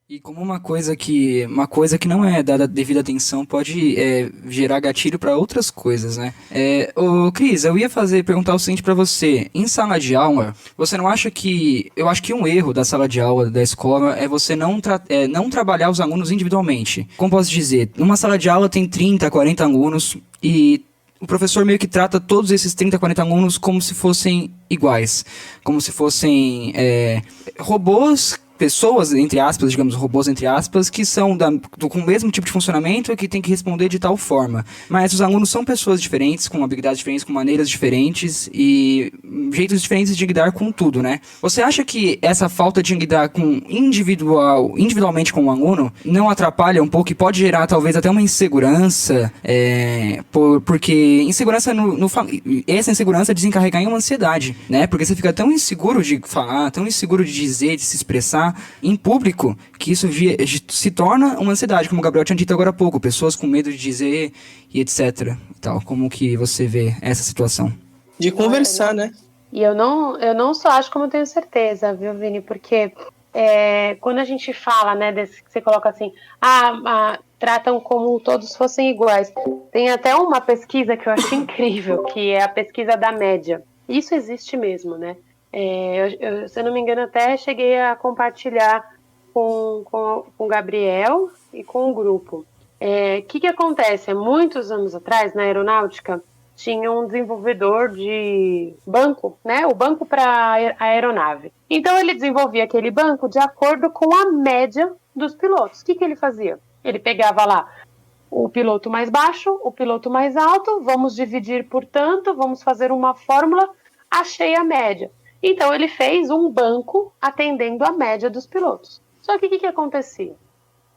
E como uma coisa que não é dada devida atenção pode gerar gatilho para outras coisas, né? Ô, Cris, eu ia perguntar o seguinte para você. Em sala de aula, você não acha que... Eu acho que um erro da sala de aula da escola é você não trabalhar os alunos individualmente. Como posso dizer? Numa sala de aula tem 30, 40 alunos e o professor meio que trata todos esses 30, 40 alunos como se fossem iguais, como se fossem robôs, pessoas, entre aspas, digamos, robôs, entre aspas, que são com o mesmo tipo de funcionamento e que tem que responder de tal forma. Mas os alunos são pessoas diferentes, com habilidades diferentes, com maneiras diferentes e jeitos diferentes de lidar com tudo, né? Você acha que essa falta de lidar individualmente com o aluno não atrapalha um pouco e pode gerar talvez até uma insegurança, porque insegurança essa insegurança desencarregar em uma ansiedade, né? Porque você fica tão inseguro de falar, tão inseguro de dizer, de se expressar em público, que isso se torna uma ansiedade, como o Gabriel tinha dito agora há pouco, pessoas com medo de dizer e etc. E tal. Como que você vê essa situação? De conversar, né? E eu não só acho, como eu tenho certeza, viu, Vini? Porque quando a gente fala, né, desse que você coloca assim, tratam como todos fossem iguais. Tem até uma pesquisa que eu acho incrível, que é a pesquisa da média. Isso existe mesmo, né? Se eu não me engano, até cheguei a compartilhar com o Gabriel e com o grupo. Que acontece? Muitos anos atrás, na aeronáutica, tinha um desenvolvedor de banco, né? O banco para a aeronave. Então, ele desenvolvia aquele banco de acordo com a média dos pilotos. O que ele fazia? Ele pegava lá o piloto mais baixo, o piloto mais alto, vamos dividir por tanto, vamos fazer uma fórmula, achei a média. Então, ele fez um banco atendendo a média dos pilotos. Só que o que acontecia?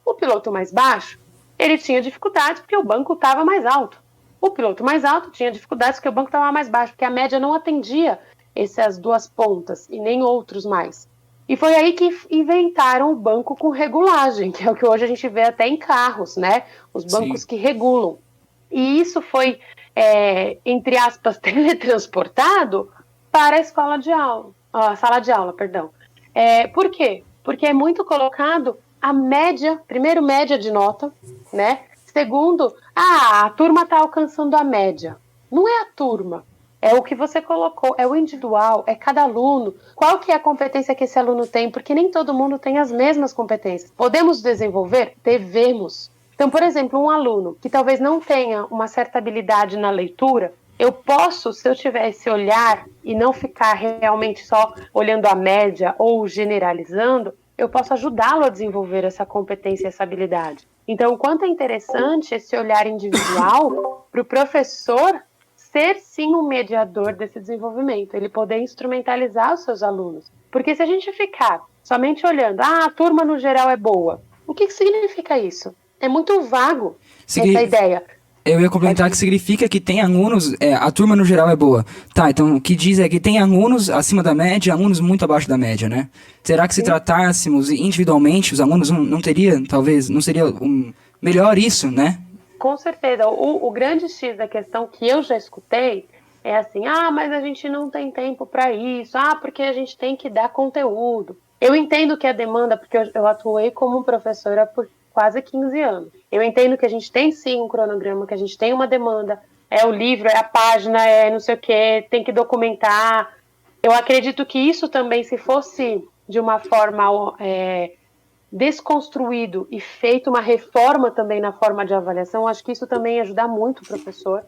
O piloto mais baixo, ele tinha dificuldades porque o banco estava mais alto. O piloto mais alto tinha dificuldades porque o banco estava mais baixo, porque a média não atendia essas duas pontas e nem outros mais. E foi aí que inventaram o banco com regulagem, que é o que hoje a gente vê até em carros, né? Os bancos que regulam. E isso foi, entre aspas, teletransportado para a escola de aula, sala de aula, perdão. Por quê? Porque é muito colocado a média, primeiro média de nota, né? Segundo, a turma está alcançando a média. Não é a turma, é o que você colocou, é o individual, é cada aluno. Qual que é a competência que esse aluno tem? Porque nem todo mundo tem as mesmas competências. Podemos desenvolver? Devemos. Então, por exemplo, um aluno que talvez não tenha uma certa habilidade na leitura, eu posso, se eu tiver esse olhar e não ficar realmente só olhando a média ou generalizando, eu posso ajudá-lo a desenvolver essa competência e essa habilidade. Então, o quanto é interessante esse olhar individual para o professor ser, sim, um mediador desse desenvolvimento, ele poder instrumentalizar os seus alunos. Porque se a gente ficar somente olhando, a turma no geral é boa, o que significa isso? É muito vago essa ideia. Eu ia complementar que significa que tem alunos, a turma no geral é boa. Tá, então o que diz é que tem alunos acima da média, alunos muito abaixo da média, né? Será que se tratássemos individualmente os alunos, não teria, talvez, não seria melhor isso, né? Com certeza. O grande X da questão que eu já escutei é assim, mas a gente não tem tempo para isso, porque a gente tem que dar conteúdo. Eu entendo que a demanda, porque eu atuei como professora por quase 15 anos. Eu entendo que a gente tem sim um cronograma, que a gente tem uma demanda, é o livro, é a página, é não sei o que, tem que documentar. Eu acredito que isso também, se fosse de uma forma desconstruído e feito uma reforma também na forma de avaliação, acho que isso também ia ajudar muito o professor.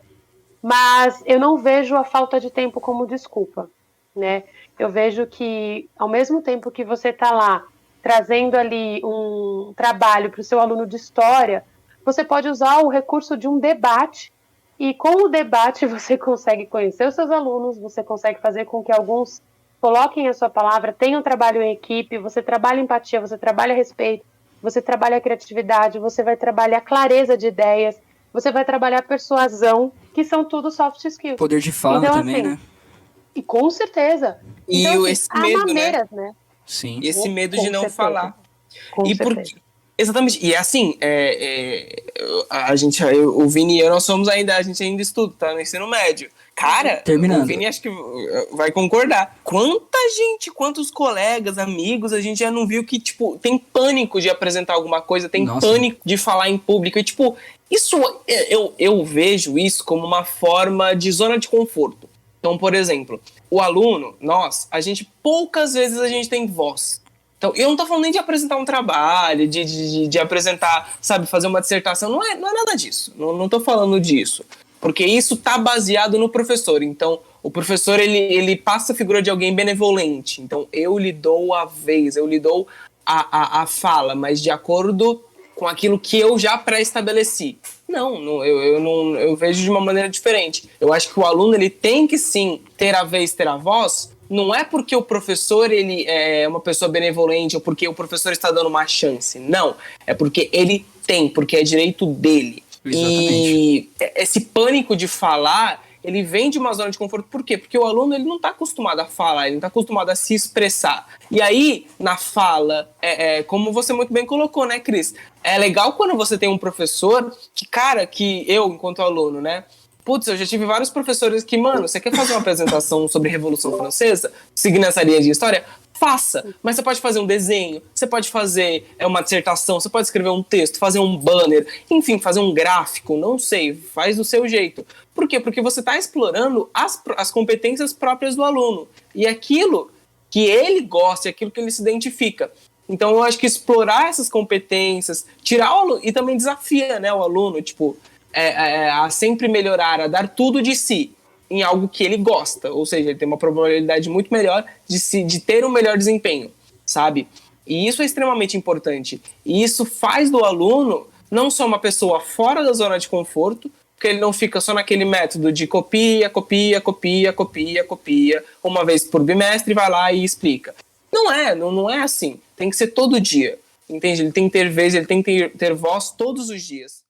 Mas eu não vejo a falta de tempo como desculpa, né? Eu vejo que, ao mesmo tempo que você está lá trazendo ali um trabalho para o seu aluno de história, você pode usar o recurso de um debate, e com o debate você consegue conhecer os seus alunos, você consegue fazer com que alguns coloquem a sua palavra, tenham trabalho em equipe, você trabalha empatia, você trabalha respeito, você trabalha criatividade, você vai trabalhar clareza de ideias, você vai trabalhar persuasão, que são tudo soft skills. Poder de fala então, também, assim, né? E com certeza. E então, esse há medo, maneiras, né? Sim. Esse medo Com de não certeza. falar. Com E certeza. Exatamente. E é assim, a gente, o Vini e eu, a gente ainda estuda, tá no ensino médio. Cara, Terminando. o Vini acho que vai concordar. Quanta gente, quantos colegas, amigos, a gente já não viu que, tipo, tem pânico de apresentar alguma coisa, tem pânico de falar em público. E, tipo, isso, eu vejo isso como uma forma de zona de conforto. Então, por exemplo, o aluno, poucas vezes a gente tem voz. Então, eu não tô falando nem de apresentar um trabalho, de apresentar, sabe, fazer uma dissertação, não é nada disso, não tô falando disso, porque isso tá baseado no professor. Então, o professor, ele passa a figura de alguém benevolente, então eu lhe dou a vez, eu lhe dou a fala, mas de acordo com aquilo que eu já pré-estabeleci. Eu vejo de uma maneira diferente. Eu acho que o aluno, ele tem que sim ter a vez, ter a voz. Não é porque o professor ele é uma pessoa benevolente ou porque o professor está dando uma chance. Não. É porque ele tem, porque é direito dele. Exatamente. E esse pânico de falar, ele vem de uma zona de conforto. Por quê? Porque o aluno, ele não está acostumado a falar, ele não está acostumado a se expressar. E aí, na fala, como você muito bem colocou, né, Cris? É legal quando você tem um professor que eu, enquanto aluno, né? Putz, eu já tive vários professores que, mano, você quer fazer uma apresentação sobre a Revolução Francesa, seguindo essa linha de história? Faça, mas você pode fazer um desenho, você pode fazer uma dissertação, você pode escrever um texto, fazer um banner, enfim, fazer um gráfico, não sei, faz do seu jeito. Por quê? Porque você está explorando as competências próprias do aluno, e aquilo que ele gosta, aquilo que ele se identifica. Então eu acho que explorar essas competências, tirar o aluno, e também desafia, né, o aluno, tipo, a sempre melhorar, a dar tudo de si em algo que ele gosta, ou seja, ele tem uma probabilidade muito melhor de ter um melhor desempenho, sabe? E isso é extremamente importante. E isso faz do aluno não só uma pessoa fora da zona de conforto, porque ele não fica só naquele método de copia, uma vez por bimestre, vai lá e explica. Não é assim. Tem que ser todo dia, entende? Ele tem que ter vez, ele tem que ter voz todos os dias.